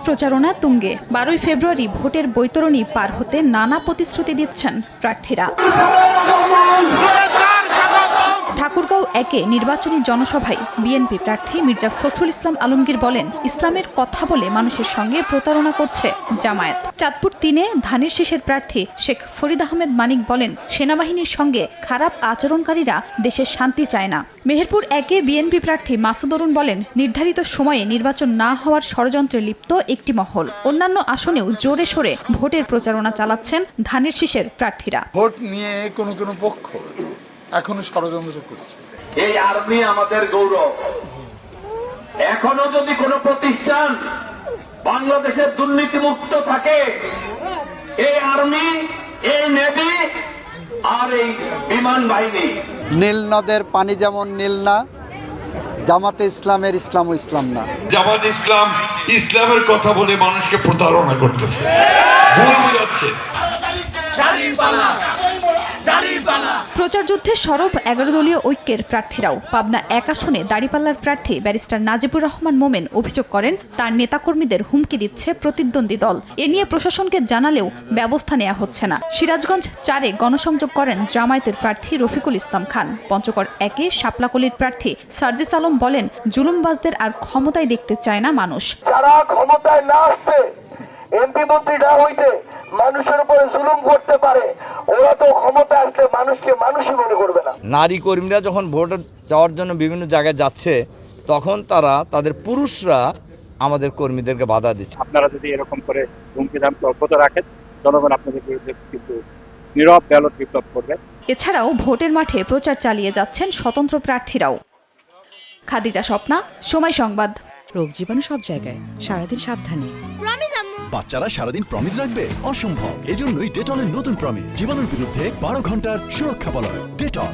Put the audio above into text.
প্রচারণা তুঙ্গে। 12 ফেব্রুয়ারি ভোটের বৈতরণী পার হতে নানা প্রতিশ্রুতি দিচ্ছেন প্রার্থীরা। ঠাকুরগাঁও 1-এ নির্বাচনী জনসভায় বিএনপি প্রার্থী মির্জা ফখরুল ইসলাম আলমগীর বলেন, ইসলামের কথা বলে মানুষের সঙ্গে প্রতারণা করছে জামায়াত। চাঁদপুর 3-এ ধানের শীষের প্রার্থী শেখ ফরিদ আহমেদ মানিক বলেন, সেনাবাহিনীর সঙ্গে খারাপ আচরণকারীরা দেশের শান্তি চায় না। মেহেরপুর 1-এ বিএনপি প্রার্থী মাসুদ অরুণ বলেন, নির্ধারিত সময়ে নির্বাচন না হওয়ার ষড়যন্ত্রে লিপ্ত একটি মহল। অন্যান্য আসনেও জোরে সোরে ভোটের প্রচারণা চালাচ্ছেন ধানের শীষের প্রার্থীরা। ভোট নিয়ে কোনো পক্ষ এখনো ষড়যন্ত্র করছে। এই আর্মি আমাদের গৌরব। এখনো যদি কোনো প্রতিষ্ঠান বাংলাদেশের দুর্নীতিমুক্ত থাকে, এই আর্মি, এই নেভি আর এই বিমান বাহিনী। নীল নদের পানি যেমন নীল না, জামাতে ইসলামের ইসলামও ইসলাম না। জামাত ইসলাম ইসলামের কথা বলে মানুষকে প্রতারণা করতেছে, ভুল বোঝাচ্ছে। প্রচার যুদ্ধে সরব 11 দলীয় ঐক্যের প্রার্থীরাও। পাবনা 1 আসনে দাড়িপাল্লার প্রার্থী ব্যারিস্টার নাজিবুর রহমান মোমেন অভিযোগ করেন, তার নেতাকর্মীদের হুমকি দিচ্ছে প্রতিদ্বন্দ্বী দল। এ নিয়ে প্রশাসনকে জানালেও ব্যবস্থা নেওয়া হচ্ছে না। সিরাজগঞ্জ 4-এ গণসংযোগ করেন জামায়াতের প্রার্থী রফিকুল ইসলাম খান। পঞ্চগড় 1-এ শাপলাকলির প্রার্থী সার্জিস আলম বলেন, জুলুমবাজদের আর ক্ষমতায় দেখতে চায় না মানুষ। যারা ক্ষমতায় না আসতে, এমপি মন্ত্রী না হইতে মানুষের উপরে জুলুম করতে পারে, ওরা তো ক্ষমতা আসলে মানুষকে মানুষই মনে করবে না। নারী কর্মীরা যখন ভোট যাওয়ার জন্য বিভিন্ন জায়গায় যাচ্ছে, তখন তাদের পুরুষরা আমাদের কর্মীদেরকে বাধা দিচ্ছে। আপনারা যদি এরকম করে হুমকি ধামকি অব্যাহত রাখেন, জনগণ আপনাদের বিরুদ্ধে কিন্তু নীরব ব্যালট বিপ্লব করবে। এছাড়াও ভোটের মাঠে প্রচার চালিয়ে যাচ্ছেন স্বতন্ত্র প্রার্থীরাও। খাদিজা স্বপ্না, সময় সংবাদ। রোগ জীবাণু সব জায়গায়, সারাদিন সাবধানে। বাচ্চারা সারাদিন প্রমিস রাখবে? অসম্ভব। এজন্যই ডেটলের নতুন প্রমিস জীবাণুর বিরুদ্ধে 12 ঘন্টার সুরক্ষা বলয়। ডেটল।